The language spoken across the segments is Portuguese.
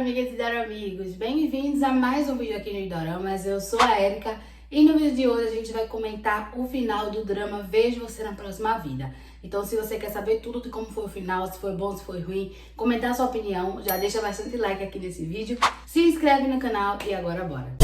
amigas e amigos, bem-vindos a mais um vídeo aqui no Doramas. Eu sou a Erika e no vídeo de hoje a gente vai comentar o final do drama Vejo Você na Próxima Vida. Então, se você quer saber tudo de como foi o final, se foi bom, se foi ruim, comentar a sua opinião, já deixa bastante like aqui nesse vídeo, se inscreve no canal e agora bora!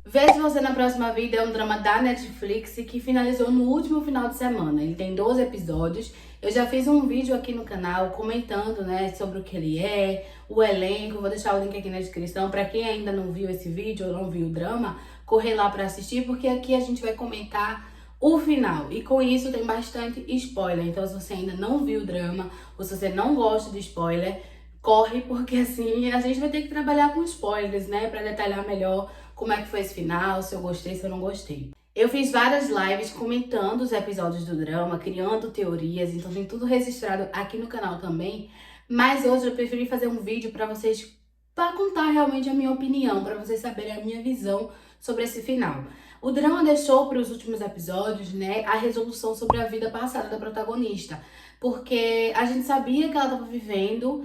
Vejo Você na Próxima Vida é um drama da Netflix que finalizou no último final de semana. Ele tem 12 episódios. Eu já fiz um vídeo aqui no canal comentando, sobre o que ele é, o elenco. Vou deixar o link aqui na descrição. Para quem ainda não viu esse vídeo ou não viu o drama, correr lá para assistir, porque aqui a gente vai comentar o final. E com isso tem bastante spoiler. Então, se você ainda não viu o drama ou se você não gosta de spoiler, corre, porque assim a gente vai ter que trabalhar com spoilers, para detalhar melhor como é que foi esse final, se eu gostei, se eu não gostei. Eu fiz várias lives comentando os episódios do drama, criando teorias, então tem tudo registrado aqui no canal também. Mas hoje eu preferi fazer um vídeo para vocês, para contar realmente a minha opinião, para vocês saberem a minha visão sobre esse final. O drama deixou para os últimos episódios, a resolução sobre a vida passada da protagonista, porque a gente sabia que ela estava vivendo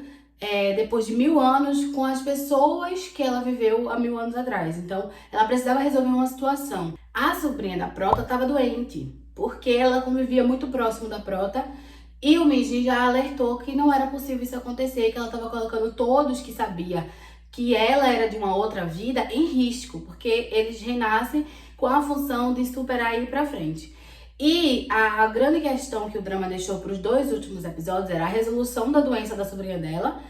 depois de 1000 anos com as pessoas que ela viveu há 1000 anos atrás. Então, ela precisava resolver uma situação. A sobrinha da Prota estava doente, porque ela convivia muito próximo da Prota, e o Minji já alertou que não era possível isso acontecer, que ela estava colocando todos que sabia que ela era de uma outra vida em risco, porque eles renascem com a função de superar e ir pra frente. E a grande questão que o drama deixou para os 2 últimos episódios era a resolução da doença da sobrinha dela,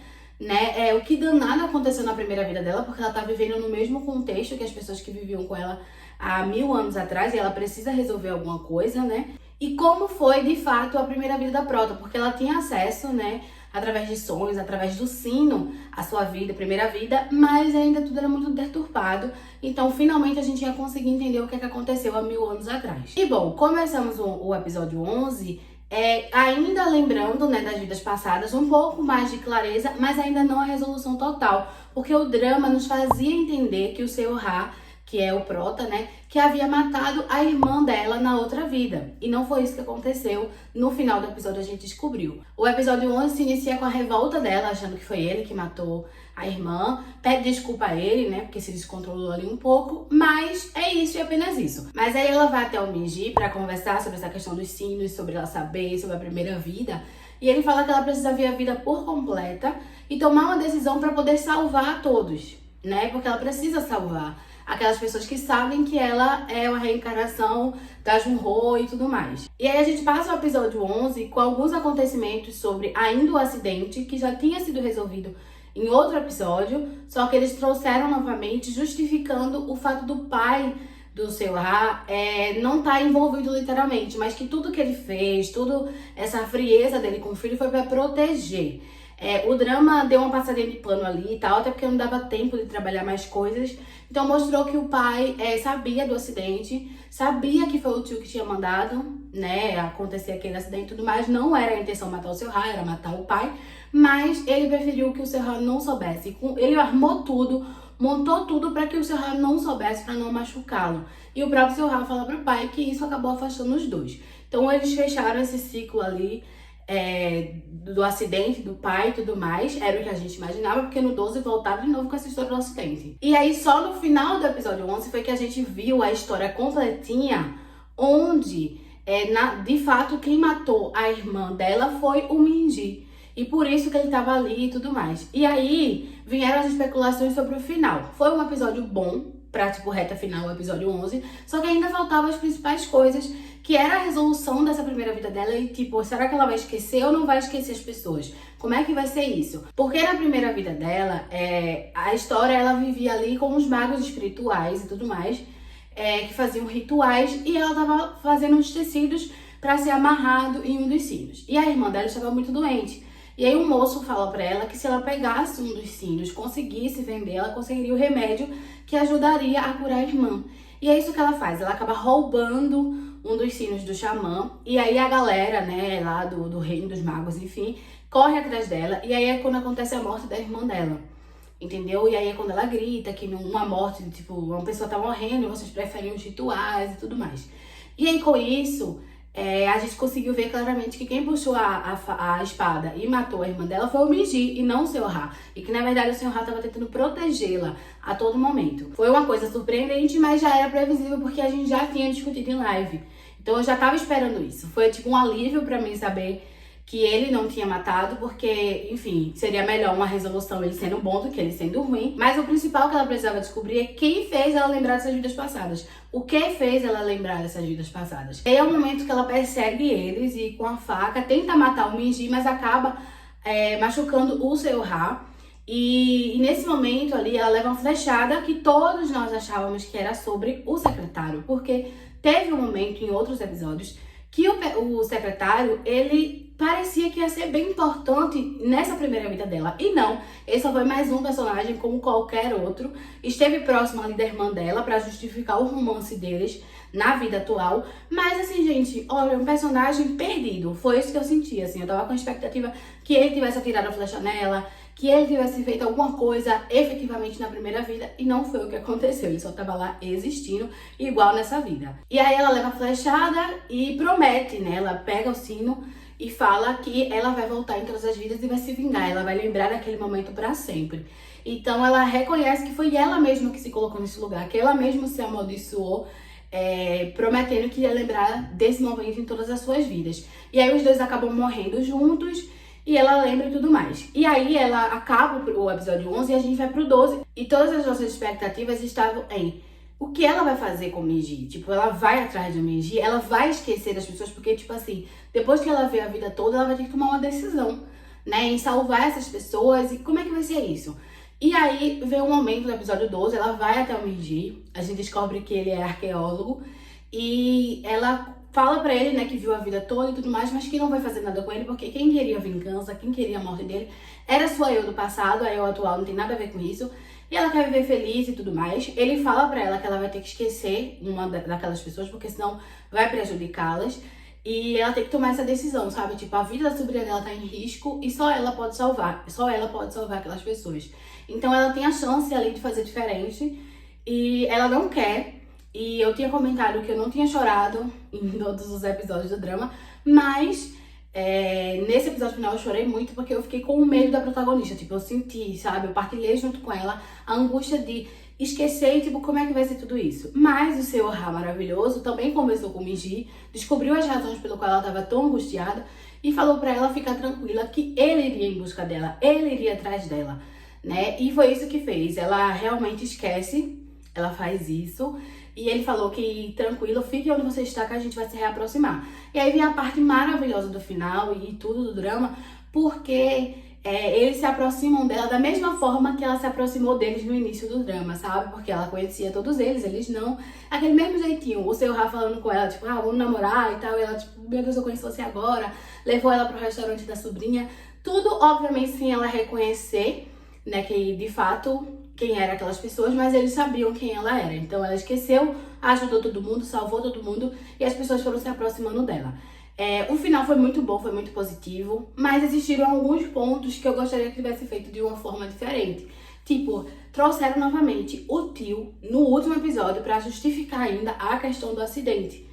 o que danado aconteceu na primeira vida dela, porque ela tá vivendo no mesmo contexto que as pessoas que viviam com ela há 1000 anos atrás, e ela precisa resolver alguma coisa, E como foi, de fato, a primeira vida da Prota, porque ela tinha acesso, através de sonhos, através do sino, a sua vida, a primeira vida, mas ainda tudo era muito deturpado. Então, finalmente, a gente ia conseguir entender o que aconteceu há 1000 anos atrás. E bom, começamos o episódio 11, ainda lembrando, das vidas passadas, um pouco mais de clareza, mas ainda não a resolução total, porque o drama nos fazia entender que o Seo-ha, que é o Prota, que havia matado a irmã dela na outra vida. E não foi isso que aconteceu. No final do episódio a gente descobriu. O episódio 11 se inicia com a revolta dela, achando que foi ele que matou a irmã. Pede desculpa a ele, porque se descontrolou ali um pouco. Mas é isso e apenas isso. Mas aí ela vai até o Minji para conversar sobre essa questão dos sinos, sobre ela saber, sobre a primeira vida. E ele fala que ela precisa ver a vida por completa e tomar uma decisão para poder salvar a todos, Porque ela precisa salvar aquelas pessoas que sabem que ela é uma reencarnação da Junho e tudo mais. E aí a gente passa o episódio 11 com alguns acontecimentos sobre ainda o acidente, que já tinha sido resolvido em outro episódio, só que eles trouxeram novamente, justificando o fato do pai do Seo-ha não estar envolvido literalmente, mas que tudo que ele fez, toda essa frieza dele com o filho foi para proteger. O drama deu uma passadinha de pano ali e tal, até porque não dava tempo de trabalhar mais coisas. Então mostrou que o pai sabia do acidente, sabia que foi o tio que tinha mandado, acontecer aquele acidente e tudo mais. Não era a intenção matar o Seo-ha, era matar o pai, mas ele preferiu que o Seo-ha não soubesse. Ele armou tudo, montou tudo para que o Seo-ha não soubesse, para não machucá-lo. E o próprio Seo-ha fala pro pai que isso acabou afastando os dois. Então eles fecharam esse ciclo ali, do acidente do pai e tudo mais, era o que a gente imaginava, porque no 12 voltaram de novo com essa história do acidente. E aí só no final do episódio 11 foi que a gente viu a história completinha, onde de fato quem matou a irmã dela foi o Minji. E por isso que ele tava ali e tudo mais. E aí vieram as especulações sobre o final. Foi um episódio bom, pra reta final, o episódio 11, só que ainda faltavam as principais coisas, que era a resolução dessa primeira vida dela e será que ela vai esquecer ou não vai esquecer as pessoas? Como é que vai ser isso? Porque na primeira vida dela, a história, ela vivia ali com os magos espirituais e tudo mais, que faziam rituais, e ela tava fazendo uns tecidos para ser amarrado em um dos sinos. E a irmã dela estava muito doente. E aí o moço fala pra ela que se ela pegasse um dos sinos, conseguisse vender, ela conseguiria o remédio que ajudaria a curar a irmã. E é isso que ela faz, ela acaba roubando um dos sinos do xamã, e aí a galera, lá do reino dos magos, enfim, corre atrás dela, e aí é quando acontece a morte da irmã dela, entendeu? E aí é quando ela grita que uma morte, uma pessoa tá morrendo e vocês preferem os rituais e tudo mais. E aí com isso, a gente conseguiu ver claramente que quem puxou a espada e matou a irmã dela foi o Minji e não o Seo-ha. E que na verdade o Seo-ha estava tentando protegê-la a todo momento. Foi uma coisa surpreendente, mas já era previsível porque a gente já tinha discutido em live. Então eu já tava esperando isso. Foi tipo um alívio pra mim saber que ele não tinha matado, porque, enfim, seria melhor uma resolução ele sendo bom do que ele sendo ruim. Mas o principal que ela precisava descobrir é quem fez ela lembrar dessas vidas passadas. O que fez ela lembrar dessas vidas passadas. E é o momento que ela persegue eles e com a faca tenta matar o Minji, mas acaba machucando o Seo-ha. E nesse momento ali ela leva uma flechada que todos nós achávamos que era sobre o secretário, porque teve um momento em outros episódios que o secretário, ele parecia que ia ser bem importante nessa primeira vida dela. E não, ele só foi mais um personagem como qualquer outro. Esteve próximo ali da irmã dela pra justificar o romance deles na vida atual. Mas assim, gente, olha, um personagem perdido. Foi isso que eu senti, assim. Eu tava com a expectativa que ele tivesse atirado a flecha nela, que ele tivesse feito alguma coisa efetivamente na primeira vida, e não foi o que aconteceu. Ele só tava lá existindo, igual nessa vida. E aí ela leva a flechada e promete, né? Ela pega o sino e fala que ela vai voltar em todas as vidas e vai se vingar. Ela vai lembrar daquele momento pra sempre. Então ela reconhece que foi ela mesma que se colocou nesse lugar, que ela mesma se amaldiçoou, prometendo que ia lembrar desse momento em todas as suas vidas. E aí os dois acabam morrendo juntos, e ela lembra e tudo mais. E aí ela acaba o episódio 11 e a gente vai pro 12. E todas as nossas expectativas estavam em o que ela vai fazer com o Minji. Tipo, ela vai atrás do Minji, ela vai esquecer das pessoas, porque, tipo assim, depois que ela vê a vida toda, ela vai ter que tomar uma decisão, né? Em salvar essas pessoas. E como é que vai ser isso? E aí vem um momento do episódio 12, ela vai até o Minji, a gente descobre que ele é arqueólogo, e ela fala pra ele, né, que viu a vida toda e tudo mais, mas que não vai fazer nada com ele, porque quem queria vingança, quem queria a morte dele, era sua eu do passado, a eu atual não tem nada a ver com isso. E ela quer viver feliz e tudo mais. Ele fala pra ela que ela vai ter que esquecer uma daquelas pessoas, porque senão vai prejudicá-las. E ela tem que tomar essa decisão, sabe? Tipo, a vida da sobrinha dela tá em risco e só ela pode salvar. Só ela pode salvar aquelas pessoas. Então ela tem a chance ali de fazer diferente. E ela não quer. E eu tinha comentado que eu não tinha chorado em todos os episódios do drama, mas nesse episódio final eu chorei muito porque eu fiquei com medo da protagonista. Tipo, eu senti, sabe? Eu partilhei junto com ela a angústia de esquecer, tipo, como é que vai ser tudo isso. Mas o Seo-ha maravilhoso também conversou com o Minji, descobriu as razões pelo qual ela estava tão angustiada e falou pra ela ficar tranquila que ele iria em busca dela, ele iria atrás dela, né? E foi isso que fez. Ela realmente esquece, ela faz isso. E ele falou que, tranquilo, fique onde você está que a gente vai se reaproximar. E aí vem a parte maravilhosa do final e tudo do drama, porque eles se aproximam dela da mesma forma que ela se aproximou deles no início do drama, sabe? Porque ela conhecia todos eles não. Aquele mesmo jeitinho, o Seo-ha falando com ela, tipo, vamos namorar e tal. E ela, tipo, meu Deus, eu conheço você agora. Levou ela pro restaurante da sobrinha. Tudo, obviamente, sem ela reconhecer, né, que de fato quem eram aquelas pessoas, mas eles sabiam quem ela era. Então ela esqueceu, ajudou todo mundo, salvou todo mundo e as pessoas foram se aproximando dela. O final foi muito bom, foi muito positivo, mas existiram alguns pontos que eu gostaria que tivesse feito de uma forma diferente. Tipo, trouxeram novamente o tio no último episódio para justificar ainda a questão do acidente.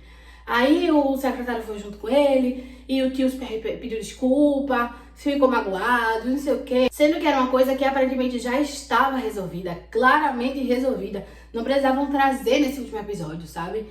Aí o secretário foi junto com ele e o tio pediu desculpa, ficou magoado, não sei o quê. Sendo que era uma coisa que aparentemente já estava resolvida, claramente resolvida. Não precisavam trazer nesse último episódio, sabe?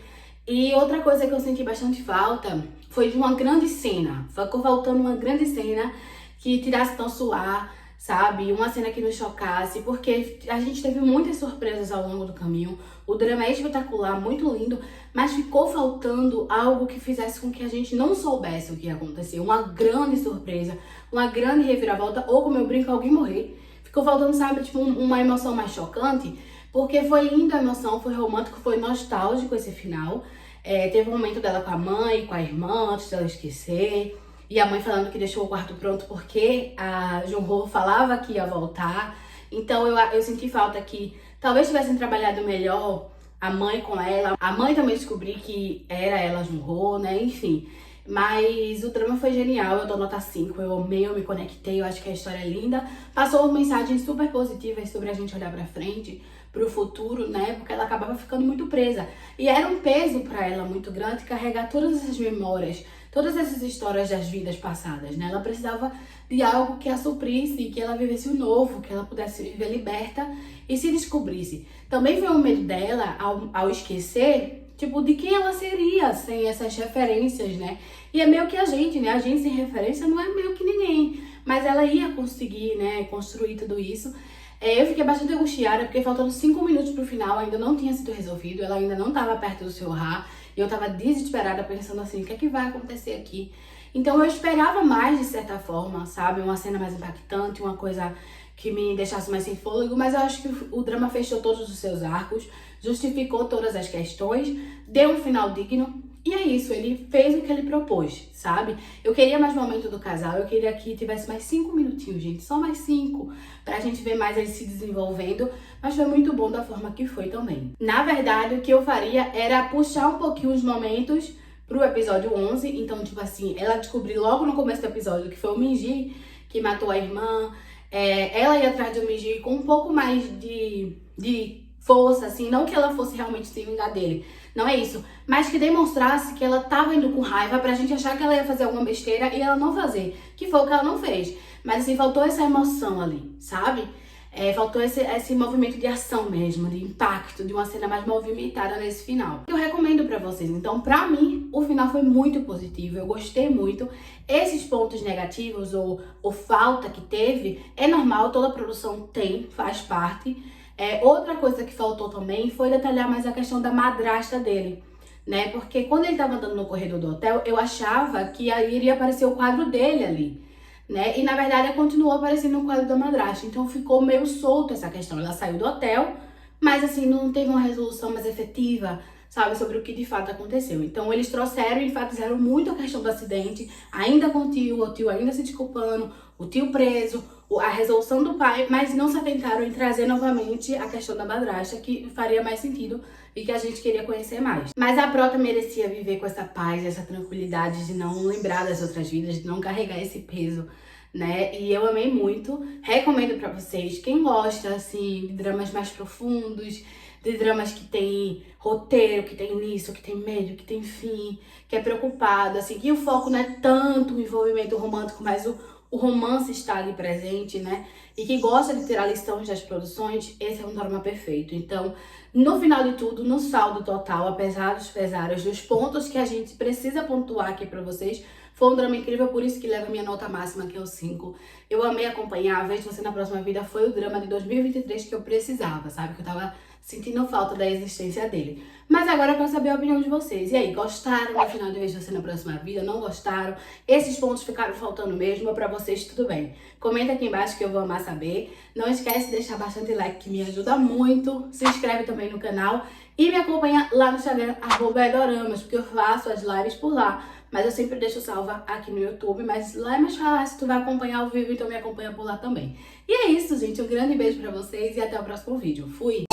E outra coisa que eu senti bastante falta foi de uma grande cena. Ficou faltando uma grande cena que tirasse nosso ar, sabe? Uma cena que nos chocasse, porque a gente teve muitas surpresas ao longo do caminho. O drama é espetacular, muito lindo, mas ficou faltando algo que fizesse com que a gente não soubesse o que ia acontecer. Uma grande surpresa, uma grande reviravolta, ou como eu brinco, alguém morrer. Ficou faltando, sabe, tipo, uma emoção mais chocante, porque foi linda a emoção, foi romântico, foi nostálgico esse final. Teve um momento dela com a mãe, com a irmã, antes dela esquecer. E a mãe falando que deixou o quarto pronto porque a Jung-ho falava que ia voltar. Então eu senti falta que talvez tivessem trabalhado melhor a mãe com ela. A mãe também descobri que era ela Jung-ho, né? Enfim. Mas o drama foi genial, eu dou nota 5, eu amei, eu me conectei, eu acho que a história é linda. Passou mensagens super positivas sobre a gente olhar pra frente, pro futuro, né? Porque ela acabava ficando muito presa. E era um peso para ela muito grande carregar todas essas memórias, todas essas histórias das vidas passadas, né? Ela precisava de algo que a suprisse, que ela vivesse o novo, que ela pudesse viver liberta e se descobrisse. Também foi um medo dela ao esquecer, tipo, de quem ela seria sem essas referências, né? E é meio que a gente, né? A gente sem referência não é meio que ninguém. Mas ela ia conseguir, né, construir tudo isso. Eu fiquei bastante angustiada, porque faltando 5 minutos pro final, ainda não tinha sido resolvido, ela ainda não estava perto do seu Ra, e eu tava desesperada pensando assim, o que é que vai acontecer aqui? Então eu esperava mais, de certa forma, sabe? Uma cena mais impactante, uma coisa que me deixasse mais sem fôlego, mas eu acho que o drama fechou todos os seus arcos, justificou todas as questões, deu um final digno, e é isso, ele fez o que ele propôs, sabe? Eu queria mais momento do casal, eu queria que tivesse mais 5 minutinhos, gente, só mais 5, pra gente ver mais eles se desenvolvendo, mas foi muito bom da forma que foi também. Na verdade, o que eu faria era puxar um pouquinho os momentos pro episódio 11, então, tipo assim, ela descobriu logo no começo do episódio que foi o Minji que matou a irmã, ela ia atrás do Minji com um pouco mais de força, assim, não que ela fosse realmente se vingar dele, não é isso, mas que demonstrasse que ela tava indo com raiva pra gente achar que ela ia fazer alguma besteira e ela não fazer, que foi o que ela não fez. Mas assim, faltou essa emoção ali, sabe? Faltou esse movimento de ação mesmo, de impacto, de uma cena mais movimentada nesse final. Eu recomendo pra vocês. Então, pra mim, o final foi muito positivo, eu gostei muito. Esses pontos negativos ou falta que teve, é normal, toda produção tem, faz parte. Outra coisa que faltou também foi detalhar mais a questão da madrasta dele, né? Porque quando ele tava andando no corredor do hotel, eu achava que aí iria aparecer o quadro dele ali, né? E na verdade continuou aparecendo o quadro da madrasta, então ficou meio solto essa questão. Ela saiu do hotel, mas assim, não teve uma resolução mais efetiva, sabe, sobre o que de fato aconteceu. Então eles trouxeram e enfatizaram muito a questão do acidente, ainda com o tio ainda se desculpando, o tio preso, a resolução do pai, mas não se atentaram em trazer novamente a questão da madrasta, que faria mais sentido e que a gente queria conhecer mais. Mas a Prota merecia viver com essa paz, essa tranquilidade de não lembrar das outras vidas, de não carregar esse peso, né? E eu amei muito, recomendo pra vocês, quem gosta, assim, de dramas mais profundos, de dramas que tem roteiro, que tem início, que tem meio, que tem fim, que é preocupado, assim, que o foco não é tanto o envolvimento romântico, mas o romance está ali presente, né? E que gosta de tirar lições das produções, esse é um drama perfeito. Então, no final de tudo, no saldo total, apesar dos pesares, dos pontos que a gente precisa pontuar aqui pra vocês, foi um drama incrível, por isso que leva a minha nota máxima, que é o 5. Eu amei acompanhar, Vejo Você na Próxima Vida foi o drama de 2023 que eu precisava, sabe? Que eu tava sentindo falta da existência dele. Mas agora eu quero saber a opinião de vocês. E aí, gostaram do final de Vejo Você na Próxima Vida? Não gostaram? Esses pontos ficaram faltando mesmo? Ou pra vocês tudo bem? Comenta aqui embaixo que eu vou amar saber. Não esquece de deixar bastante like, que me ajuda muito. Se inscreve também no canal. E me acompanha lá no Instagram, @edoramas, porque eu faço as lives por lá. Mas eu sempre deixo salva aqui no YouTube, mas lá é mais fácil, tu vai acompanhar ao vivo, então me acompanha por lá também. E é isso, gente. Um grande beijo pra vocês e até o próximo vídeo. Fui!